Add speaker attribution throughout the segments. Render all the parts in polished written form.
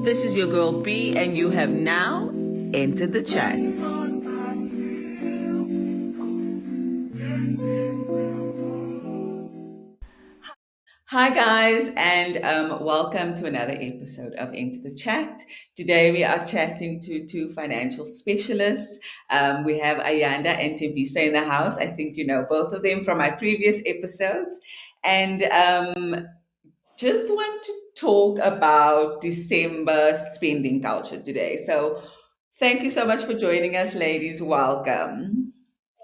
Speaker 1: This is your girl B, and you have now entered the chat. Hi, guys, and welcome to another episode of Enter the Chat. Today, we are chatting to two financial specialists. We have Ayanda and Tembisa in the house. I think you know both of them from my previous episodes. And just want to talk about December spending culture today. So, thank you so much for joining us, ladies. Welcome.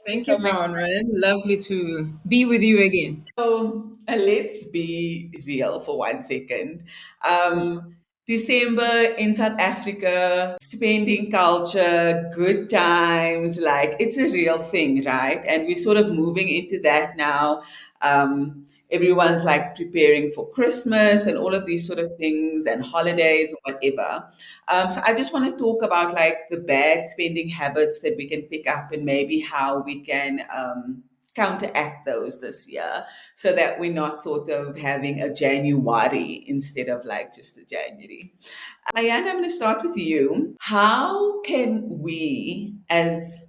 Speaker 2: Thank you, Bronwyn. Lovely to be with you again.
Speaker 1: So let's be real for 1 second.
Speaker 2: Mm.
Speaker 1: December in South Africa, spending culture, good times, like it's a real thing, right? And we're sort of moving into that now. Everyone's like preparing for Christmas and all of these sort of things and holidays or whatever. So I just want to talk about like the bad spending habits that we can pick up and maybe how we can counteract those this year so that we're not sort of having a January instead of like just a January. Ayanda, I'm going to start with you. How can we, as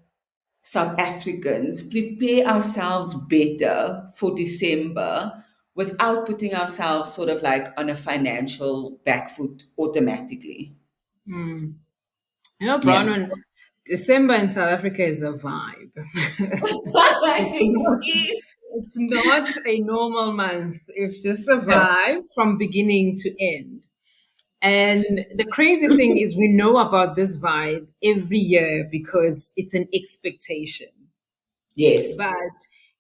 Speaker 1: South Africans, prepare ourselves better for December without putting ourselves sort of like on a financial back foot automatically?
Speaker 2: Mm.
Speaker 1: Yeah.
Speaker 2: Bronwyn, December in South Africa is a vibe. It's not,
Speaker 1: It is.
Speaker 2: it's not a normal month. It's just a
Speaker 1: Yeah.
Speaker 2: vibe from beginning to end. And the crazy thing is, we know about this vibe every year because it's an expectation.
Speaker 1: Yes.
Speaker 2: But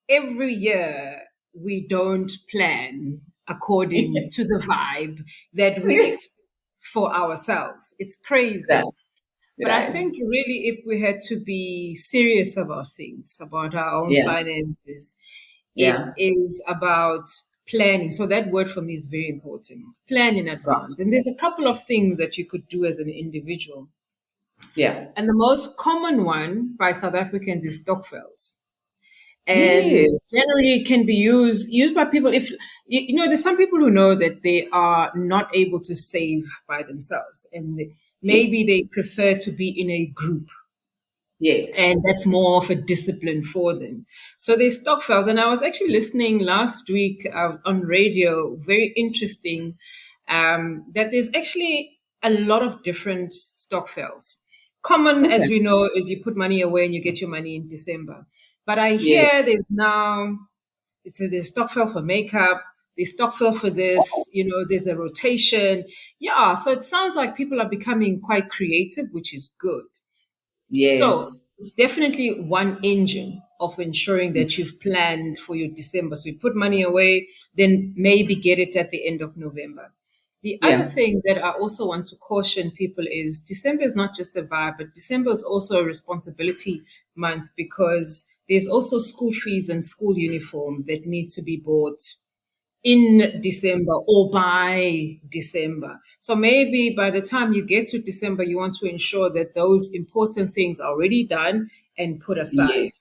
Speaker 2: every year, we don't plan according to the vibe that we expect for ourselves. It's
Speaker 1: Right.
Speaker 2: crazy. But I
Speaker 1: Right.
Speaker 2: think really, if we had to be serious about things, about our own
Speaker 1: Yeah.
Speaker 2: finances, it
Speaker 1: Yeah.
Speaker 2: is about planning. So that word for me is very important. Plan in
Speaker 1: Right.
Speaker 2: advance. And there's a couple of things that you could do as an individual.
Speaker 1: Yeah.
Speaker 2: And the most common one by South Africans is stokvels. And
Speaker 1: Yes.
Speaker 2: generally it can be used by people. If there's some people who know that they are not able to save by themselves, and maybe
Speaker 1: Yes.
Speaker 2: they prefer to be in a group,
Speaker 1: Yes.
Speaker 2: and that's more of a discipline for them. So they stokvels. And I was actually listening last week on radio, very interesting, that there's actually a lot of different stokvels. Common, as
Speaker 1: Okay.
Speaker 2: we know, is you put money away and you get your money in December. But I
Speaker 1: Yeah.
Speaker 2: hear there's stokvel for makeup, there's stokvel for this, there's a rotation. Yeah, so it sounds like people are becoming quite creative, which is good. So
Speaker 1: Yes.
Speaker 2: definitely one engine of ensuring that you've planned for your December. So you put money away, then maybe get it at the end of November. The other
Speaker 1: Yeah.
Speaker 2: thing that I also want to caution people is December is not just a vibe, but December is also a responsibility month because there's also school fees and school uniform that needs to be bought in December or by December. So maybe by the time you get to December, you want to ensure that those important things are already done and put
Speaker 1: Yes.
Speaker 2: aside.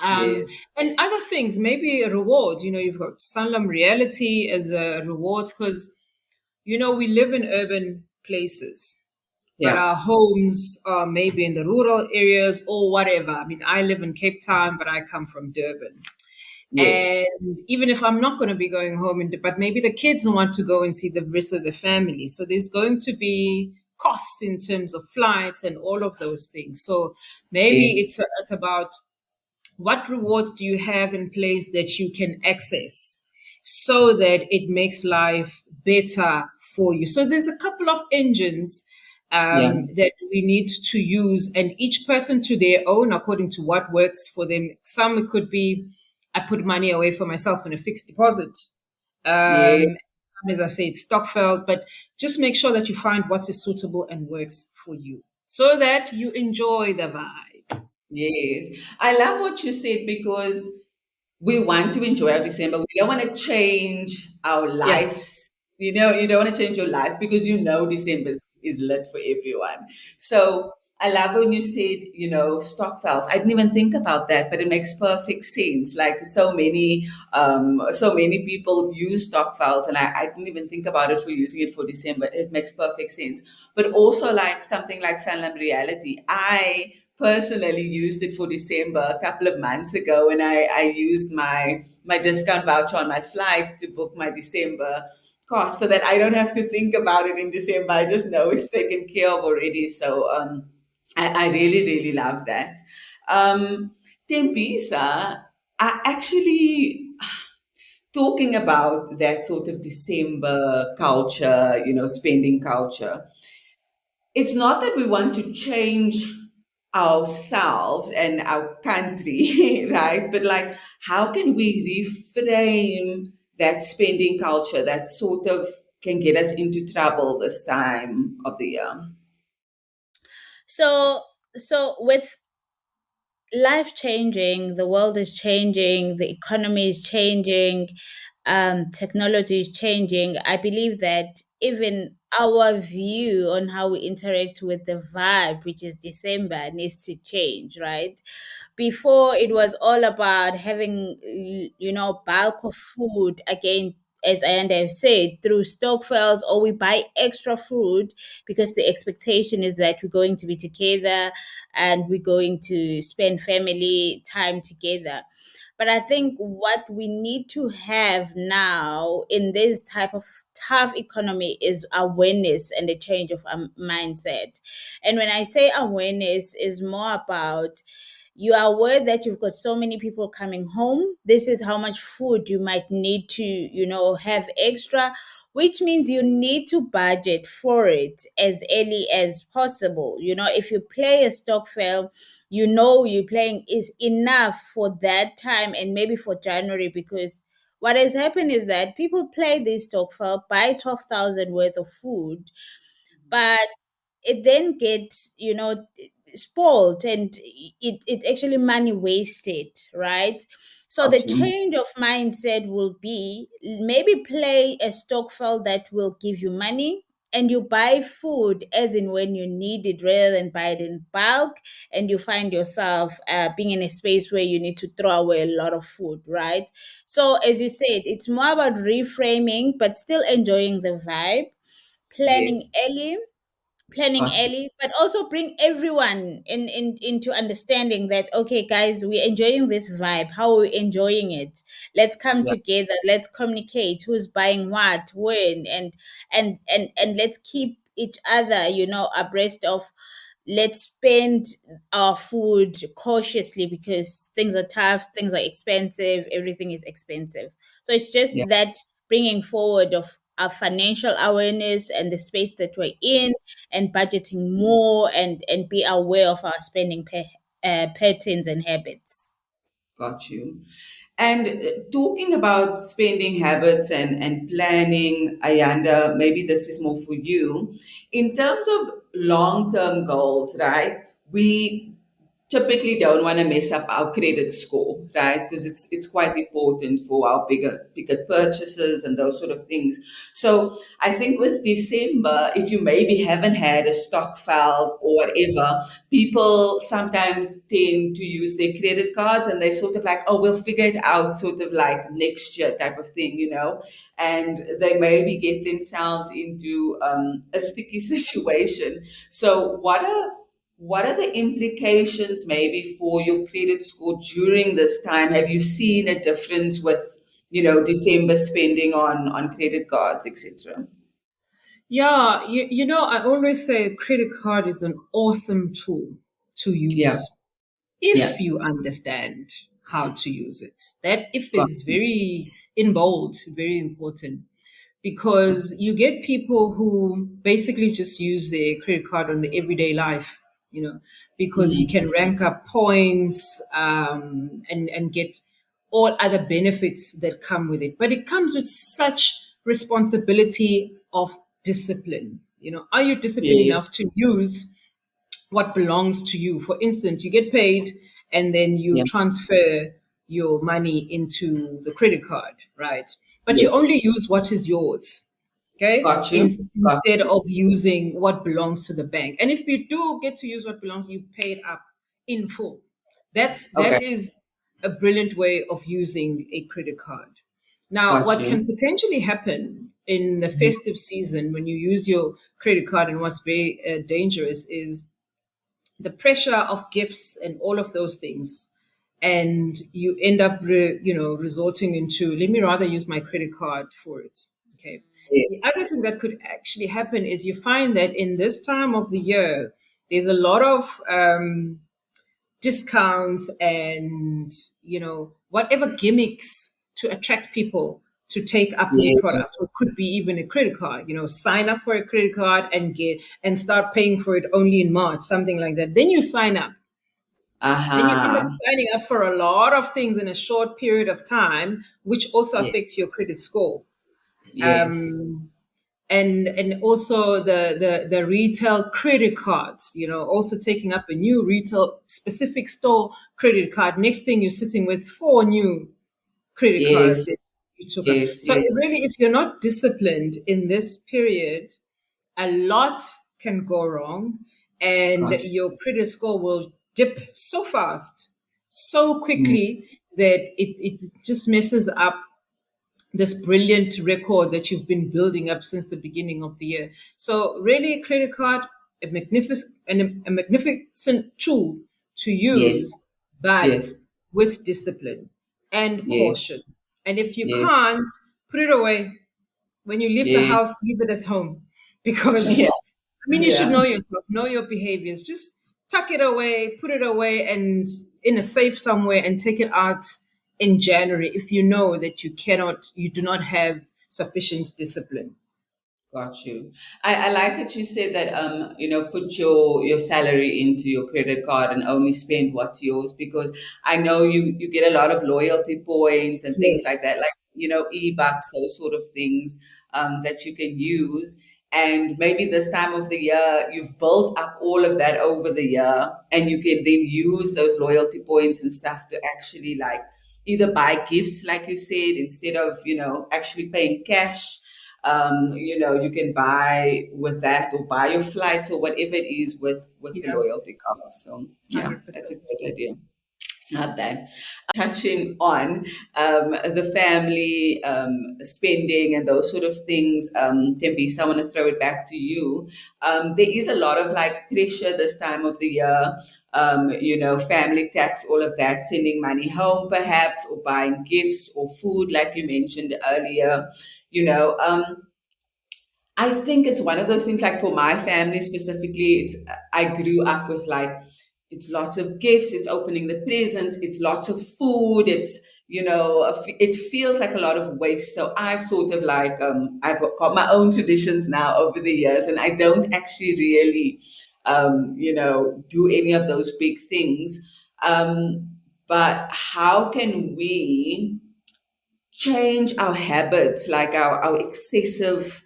Speaker 1: Yes.
Speaker 2: And other things, maybe a reward. You've got Sanlam Reality as a reward because, we live in urban places, but
Speaker 1: Yeah.
Speaker 2: our homes are maybe in the rural areas or whatever. I mean, I live in Cape Town, but I come from Durban.
Speaker 1: Yes.
Speaker 2: And even if I'm not going to be going home, but maybe the kids want to go and see the rest of the family. So there's going to be costs in terms of flights and all of those things. So maybe
Speaker 1: Yes.
Speaker 2: it's about what rewards do you have in place that you can access so that it makes life better for you. So there's a couple of engines
Speaker 1: Yeah.
Speaker 2: that we need to use, and each person to their own according to what works for them. Some it could be I put money away for myself in a fixed deposit.
Speaker 1: Yeah.
Speaker 2: As I say, it's stockfeld, but just make sure that you find what is suitable and works for you so that you enjoy the vibe.
Speaker 1: Yes. I love what you said because we want to enjoy our December. We don't want to change our
Speaker 2: Yeah.
Speaker 1: lives, You don't want to change your life because December is lit for everyone. So I love when you said, stock files. I didn't even think about that, but it makes perfect sense. Like so many people use stock files, and I didn't even think about it for using it for December. It makes perfect sense. But also like something like Sanlam Reality. I personally used it for December a couple of months ago, and I used my discount voucher on my flight to book my December cost so that I don't have to think about it in December. I just know it's taken care of already. So I really, really love that. Um, Tembisa, I actually talking about that sort of December culture, spending culture. It's not that we want to change ourselves and our country, right? But like, how can we reframe that spending culture that sort of can get us into trouble this time of the year?
Speaker 3: So, with life changing, the world is changing, the economy is changing, technology is changing. I believe that even our view on how we interact with the vibe, which is December, needs to change, right? Before it was all about having, bulk of food again, as Ayanda have said, through stockfiles, or we buy extra food because the expectation is that we're going to be together and we're going to spend family time together. But I think what we need to have now in this type of tough economy is awareness and a change of mindset. And when I say awareness, is more about, you are aware that you've got so many people coming home. This is how much food you might need to, have extra, which means you need to budget for it as early as possible. If you play a stock fail, you're playing is enough for that time and maybe for January, because what has happened is that people play this stock fail, buy 12,000 worth of food, but it then gets spoiled, and it actually money wasted, right? So the
Speaker 1: Got you.
Speaker 3: change of mindset will be, maybe play a stock file that will give you money, and you buy food as in when you need it rather than buy it in bulk, and you find yourself being in a space where you need to throw away a lot of food, right? So as you said, it's more about reframing but still enjoying the vibe, planning
Speaker 1: Yes.
Speaker 3: early,
Speaker 1: Got you.
Speaker 3: but also bring everyone into understanding that, okay guys, we're enjoying this vibe. How are we enjoying it? Let's come
Speaker 1: Yeah.
Speaker 3: together, let's communicate who's buying what, when, and let's keep each other abreast of, let's spend our food cautiously, because things are tough, things are expensive, everything is expensive. So it's just
Speaker 1: Yeah.
Speaker 3: that bringing forward of our financial awareness and the space that we're in, and budgeting more, and be aware of our spending patterns and habits.
Speaker 1: Got you. And talking about spending habits and planning, Ayanda, maybe this is more for you. In terms of long term goals, right? We typically don't want to mess up our credit score, right? Because it's quite important for our bigger purchases and those sort of things. So I think with December, if you maybe haven't had a stock file or whatever, people sometimes tend to use their credit cards, and they sort of like, oh, we'll figure it out sort of like next year type of thing. And they maybe get themselves into a sticky situation. So what are the implications maybe for your credit score during this time? Have you seen a difference with, December spending on credit cards, etc.?
Speaker 2: Yeah, I always say credit card is an awesome tool to
Speaker 1: Yeah,
Speaker 2: use
Speaker 1: yeah,
Speaker 2: if you understand how to use it. That if
Speaker 1: got
Speaker 2: is
Speaker 1: you.
Speaker 2: very in bold, very important, because you get people who basically just use their credit card on the everyday life, because you
Speaker 1: Mm,
Speaker 2: can rank up points, and get all other benefits that come with it. But it comes with such responsibility of discipline. Are you disciplined
Speaker 1: yes,
Speaker 2: enough to use what belongs to you? For instance, you get paid and then you
Speaker 1: yeah,
Speaker 2: transfer your money into the credit card, right? But you
Speaker 1: yes,
Speaker 2: only use what is yours. okay,
Speaker 1: Got you. Got
Speaker 2: instead
Speaker 1: you.
Speaker 2: of using what belongs to the bank. And if you do get to use what belongs, you pay it up in full.
Speaker 1: Okay.
Speaker 2: That is a brilliant way of using a credit card. Now,
Speaker 1: Got
Speaker 2: what
Speaker 1: you.
Speaker 2: can potentially happen in the
Speaker 1: Mhm.
Speaker 2: festive season when you use your credit card, and what's very dangerous is the pressure of gifts and all of those things, and you end up resorting into, let me rather use my credit card for it. Okay. The
Speaker 1: Yes.
Speaker 2: other thing that could actually happen is you find that in this time of the year there's a lot of discounts and whatever gimmicks to attract people to take up new products, or
Speaker 1: Yes.
Speaker 2: could be even a credit card. Sign up for a credit card and get and start paying for it only in March, something like that. Then you sign up, then you end up
Speaker 1: Aha.
Speaker 2: signing up for a lot of things in a short period of time, which also affects
Speaker 1: Yes.
Speaker 2: your credit score.
Speaker 1: Yes.
Speaker 2: um, and also the retail credit cards, also taking up a new retail specific store credit card. Next thing, you're sitting with four new credit cards
Speaker 1: Yes.
Speaker 2: that you took up.
Speaker 1: Yes.
Speaker 2: So
Speaker 1: Yes.
Speaker 2: really, if you're not disciplined in this period, a lot can go wrong, and
Speaker 1: Got
Speaker 2: your credit score will dip so fast, so
Speaker 1: you.
Speaker 2: quickly, that it just messes up this brilliant record that you've been building up since the beginning of the year. So really, a credit card, a magnificent tool to
Speaker 1: Yes.
Speaker 2: use, but
Speaker 1: Yes.
Speaker 2: with discipline and
Speaker 1: Yes.
Speaker 2: caution. And if you
Speaker 1: Yes.
Speaker 2: can't, put it away. When you leave the
Speaker 1: Yes.
Speaker 2: house, leave it at home.
Speaker 1: Yeah.
Speaker 2: Because, I mean, you should
Speaker 1: Yeah.
Speaker 2: know yourself, know your behaviors. Just tuck it away, put it away, and in a safe somewhere, and take it out in January if you know that you do not have sufficient discipline.
Speaker 1: Got you. I like that you said that put your salary into your credit card and only spend what's yours, because I know you get a lot of loyalty points and things like
Speaker 2: Yes.
Speaker 1: that, like e-bucks, those sort of things that you can use. And maybe this time of the year you've built up all of that over the year, and you can then use those loyalty points and stuff to actually like either buy gifts, like you said, instead of actually paying cash. You can buy with that, or buy your flights or whatever it is with the
Speaker 2: Yeah,
Speaker 1: loyalty cards. So yeah, that's a
Speaker 2: 100%.
Speaker 1: good idea. Have that. Touching on the family spending and those sort of things, Tembisa, I want to throw it back to you. There is a lot of like pressure this time of the year. Family tax, all of that, sending money home perhaps, or buying gifts or food, like you mentioned earlier. You know, I think it's one of those things, like for my family specifically, I grew up with like it's lots of gifts, it's opening the presents, it's lots of food, it's it feels like a lot of waste. So I've sort of like I've got my own traditions now over the years, and I don't actually really do any of those big things. Um, but how can we change our habits, like our excessive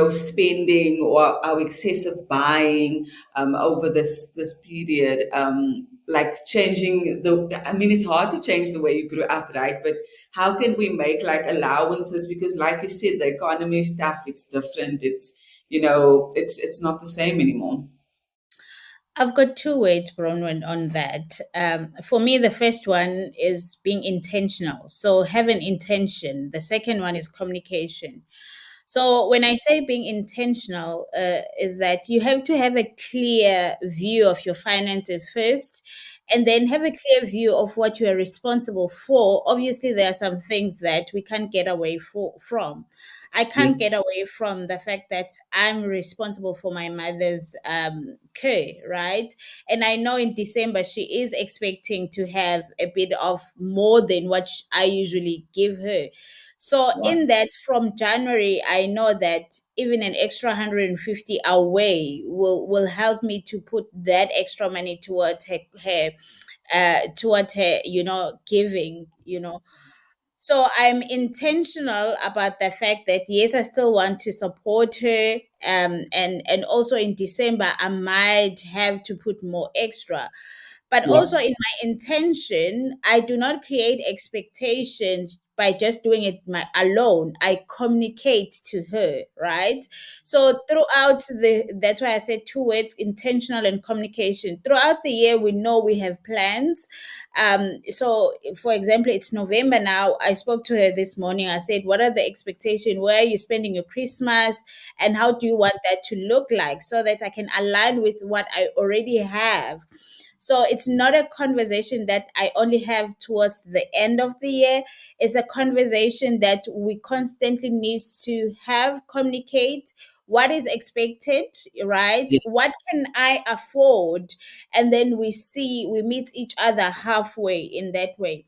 Speaker 1: spending, or our excessive buying over this period, like changing the I mean, it's hard to change the way you grew up, right? But how can we make like allowances, because like you said, the economy is tough, it's different, it's not the same anymore.
Speaker 3: I've got two ways, Bronwyn, on that. For me, the first one is being intentional. So have an intention. The second one is communication. So when I say being intentional, is that you have to have a clear view of your finances first, and then have a clear view of what you are responsible for. Obviously, there are some things that we can't get away from. I can't
Speaker 1: Yes.
Speaker 3: get away from the fact that I'm responsible for my mother's care, right? And I know in December she is expecting to have a bit of more than what I usually give her. So
Speaker 1: Right.
Speaker 3: in that, from January, I know that even an extra 150 away will help me to put that extra money toward her, giving, so I'm intentional about the fact that yes, I still want to support her. And also in December I might have to put more extra. But
Speaker 1: Yeah.
Speaker 3: also in my intention, I do not create expectations by just doing it alone. I communicate to her, right? So throughout that's why I said two words: intentional and communication. Throughout the year, we know we have plans. So for example, it's November now. I spoke to her this morning. I said, what are the expectations? Where are you spending your Christmas? And how do you want that to look like, so that I can align with what I already have? So it's not a conversation that I only have towards the end of the year. It's a conversation that we constantly need to have, communicate what is expected, right?
Speaker 1: Yeah.
Speaker 3: What can I afford? And then we meet each other halfway in that way.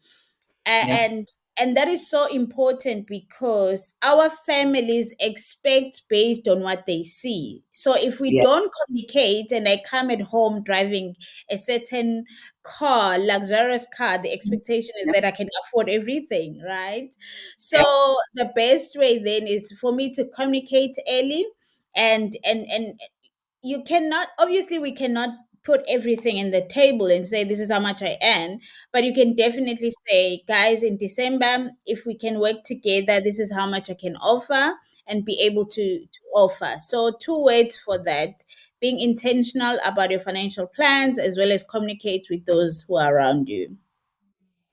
Speaker 1: Yeah.
Speaker 3: And that is so important because our families expect based on what they see. So if we
Speaker 1: Yeah.
Speaker 3: don't communicate and I come at home driving a certain car, luxurious car, the expectation is
Speaker 1: Yeah.
Speaker 3: that I can afford everything, right?
Speaker 1: Yeah.
Speaker 3: So the best way then is for me to communicate early. And you cannot, obviously we cannot put everything in the table and say this is how much I earn, but you can definitely say, guys, in December, if we can work together, this is how much I can offer and be able to offer. So two words for that: being intentional about your financial plans as well as communicate with those who are around you.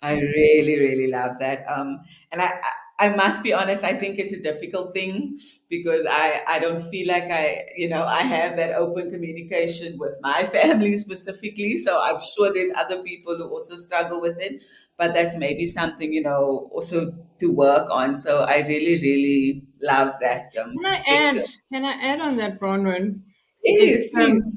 Speaker 1: I really, really love that. And I must be honest, I think it's a difficult thing because I don't feel like I have that open communication with my family specifically. So I'm sure there's other people who also struggle with it, but that's maybe something, also to work on. So I really, really love that
Speaker 2: Can I
Speaker 1: perspective.
Speaker 2: add? Can I add on that, Bronwyn?
Speaker 1: Yes,
Speaker 2: It's
Speaker 1: please.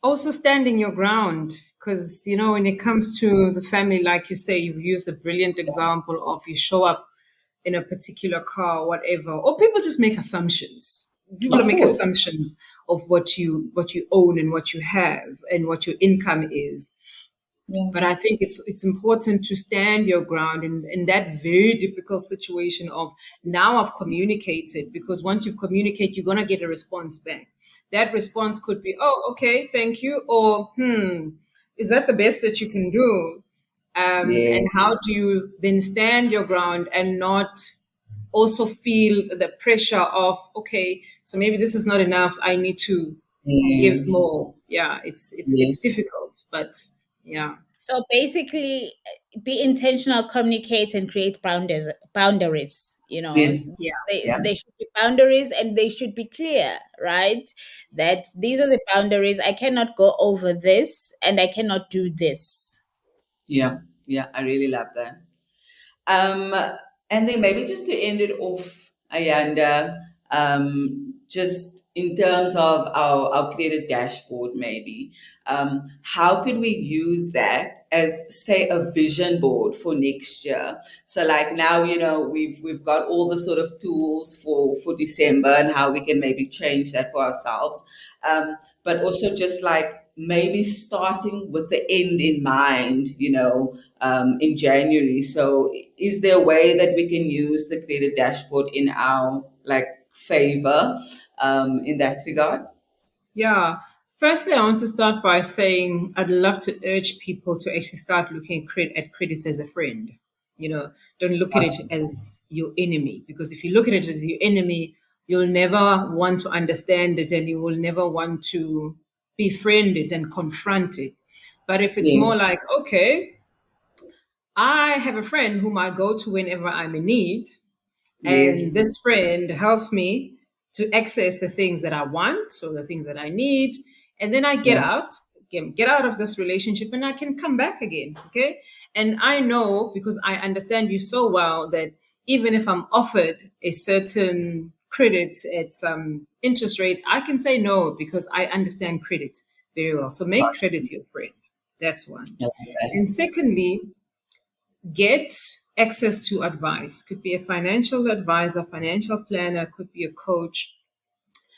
Speaker 2: also standing your ground, because when it comes to the family, like you say, you've used a brilliant example of you show up in a particular car, whatever, or people just make assumptions. People
Speaker 1: Of
Speaker 2: make
Speaker 1: course.
Speaker 2: assumptions of what you own and what you have and what your income is.
Speaker 1: Yeah.
Speaker 2: But I think it's important to stand your ground in that very difficult situation of, now I've communicated, because once you communicate, you're gonna get a response back. That response could be, oh, okay, thank you, or is that the best that you can do?
Speaker 1: Yeah.
Speaker 2: And how do you then stand your ground and not also feel the pressure of, okay, so maybe this is not enough. I need to give
Speaker 1: Yes.
Speaker 2: more. Yeah, it's
Speaker 1: Yes.
Speaker 2: difficult, but yeah.
Speaker 3: So basically, be intentional, communicate, and create boundaries.
Speaker 1: Yes.
Speaker 3: They,
Speaker 1: Yeah.
Speaker 3: they should be boundaries, and they should be clear, right? That these are the boundaries. I cannot go over this, and I cannot do this.
Speaker 1: Yeah. Yeah. I really love that. Um, and then maybe just to end it off, Ayanda, just in terms of our credit dashboard, maybe, how could we use that as, say, a vision board for next year? So, like now, we've got all the sort of tools for December and how we can maybe change that for ourselves, but also just like maybe starting with the end in mind, in January. So, is there a way that we can use the credit dashboard in our like favor in that regard?
Speaker 2: Yeah. Firstly, I want to start by saying I'd love to urge people to actually start looking at credit as a friend. Don't look at it
Speaker 1: Gotcha.
Speaker 2: as your enemy, because if you look at it as your enemy, you'll never want to understand it and you will never want to befriend it and confront it. But if it's more
Speaker 1: Yes.
Speaker 2: like, okay, I have a friend whom I go to whenever I'm in need,
Speaker 1: Yes.
Speaker 2: and this friend helps me to access the things that I want or the things that I need. And then I
Speaker 1: Yeah.
Speaker 2: get out of this relationship and I can come back again. Okay. And I know, because I understand you so well, that even if I'm offered a certain credit at some interest rate, I can say no because I understand credit very well. So make
Speaker 1: Gotcha.
Speaker 2: credit your friend. That's one.
Speaker 1: I like that.
Speaker 2: And secondly, get access to advice. Could be a financial advisor, financial planner, could be a coach.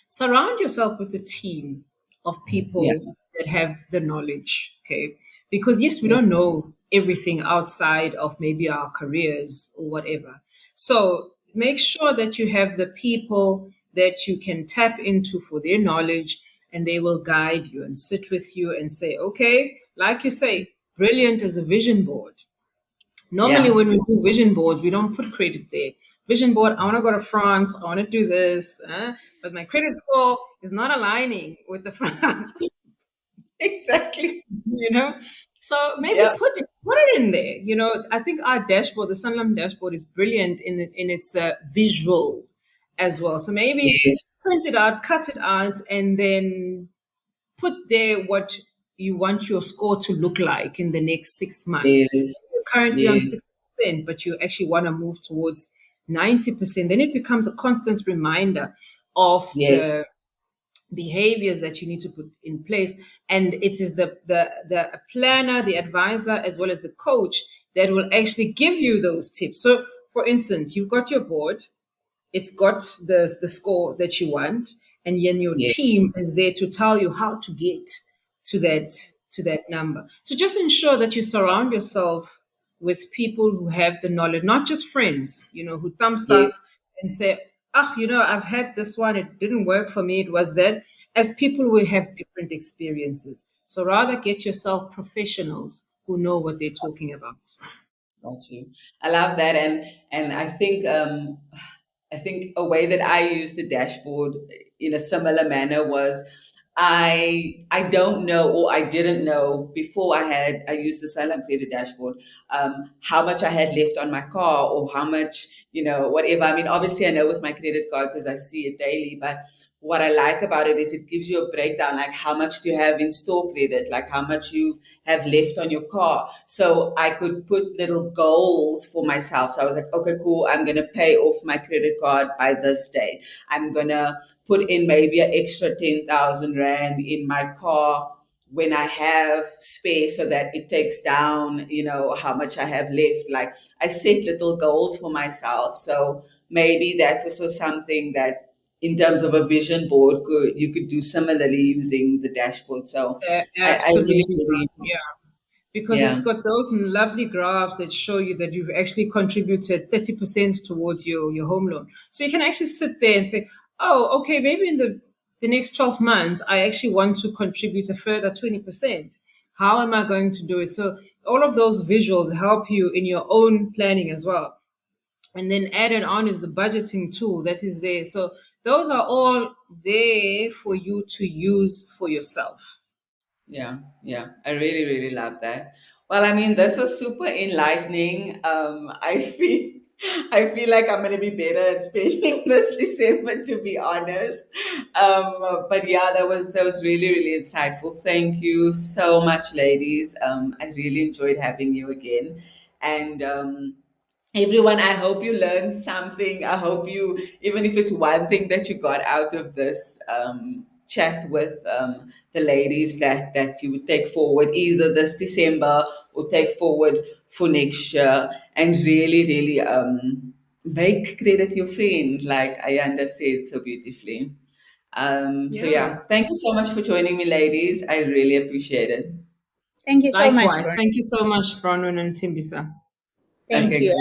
Speaker 2: Surround yourself with a team of
Speaker 1: Yeah.
Speaker 2: people that have the knowledge, okay? Because yes, we
Speaker 1: Yeah.
Speaker 2: don't know everything outside of maybe our careers or whatever. So make sure that you have the people that you can tap into for their knowledge, and they will guide you and sit with you and say, okay, like you say, brilliant as a vision board. Normally,
Speaker 1: Yeah.
Speaker 2: when we do vision boards, we don't put credit there. Vision board, I want to go to France, I want to do this, but my credit score is not aligning with the France.
Speaker 1: Exactly.
Speaker 2: you know so maybe
Speaker 1: Yeah.
Speaker 2: put it in there. I think our dashboard, the Sunlam dashboard, is brilliant in its visual as well. So maybe
Speaker 1: Yes.
Speaker 2: print it out, cut it out, and then put there what you want your score to look like in the next 6 months. If
Speaker 1: Yes.
Speaker 2: you're currently on
Speaker 1: Yes.
Speaker 2: 60%, but you actually want to move towards 90%, then it becomes a constant reminder of
Speaker 1: Yes.
Speaker 2: the behaviors that you need to put in place. And it is the planner, the advisor, as well as the coach that will actually give you those tips. So for instance, you've got your board, it's got the score that you want, and then your
Speaker 1: Yes.
Speaker 2: team is there to tell you how to get to that number. So just ensure that you surround yourself with people who have the knowledge, not just friends, who thumbs up
Speaker 1: Yes.
Speaker 2: and say, "Ah, I've had this one, it didn't work for me, it was that." As people will have different experiences. So rather get yourself professionals who know what they're talking about.
Speaker 1: Got you. I love that, and I think a way that I use the dashboard in a similar manner was I don't know, or I didn't know before I used the Salem Credit dashboard, how much I had left on my car, or how much, whatever. I mean, obviously I know with my credit card because I see it daily, but what I like about it is it gives you a breakdown, like how much do you have in store credit, like how much you have left on your car. So I could put little goals for myself. So I was like, okay, cool. I'm going to pay off my credit card by this date. I'm going to put in maybe an extra 10,000 Rand in my car when I have space, so that it takes down, how much I have left. Like, I set little goals for myself. So maybe that's also something that, in terms of a vision board, you could do similarly using the dashboard. So I really,
Speaker 2: Absolutely.
Speaker 1: really,
Speaker 2: Yeah. Because it's
Speaker 1: yeah.
Speaker 2: got those lovely graphs that show you that you've actually contributed 30% towards your home loan. So you can actually sit there and say, oh, okay, maybe in the next 12 months, I actually want to contribute a further 20%. How am I going to do it? So all of those visuals help you in your own planning as well. And then added on is the budgeting tool that is there. So those are all there for you to use for yourself.
Speaker 1: Yeah, yeah, I really, really love that. Well, I mean, this was super enlightening. I feel like I'm gonna be better at spending this December, to be honest. But yeah, that was really, really insightful. Thank you so much, ladies. I really enjoyed having you again, and everyone, I hope you learned something. I hope you, even if it's one thing that you got out of this chat with the ladies, that you would take forward either this December or take forward for next year, and really, really make credit your friend, like Ayanda said so beautifully. So
Speaker 2: Yeah.
Speaker 1: yeah, thank you so much for joining me, ladies. I really appreciate it.
Speaker 3: Thank you so much,
Speaker 2: Likewise.
Speaker 3: Bron.
Speaker 2: Thank you so much, Bronwyn and Timbisa.
Speaker 3: Thank
Speaker 1: Okay,
Speaker 3: you.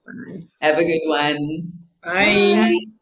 Speaker 1: cool.
Speaker 2: Bye.
Speaker 1: Have a good one.
Speaker 2: Bye.
Speaker 3: Bye.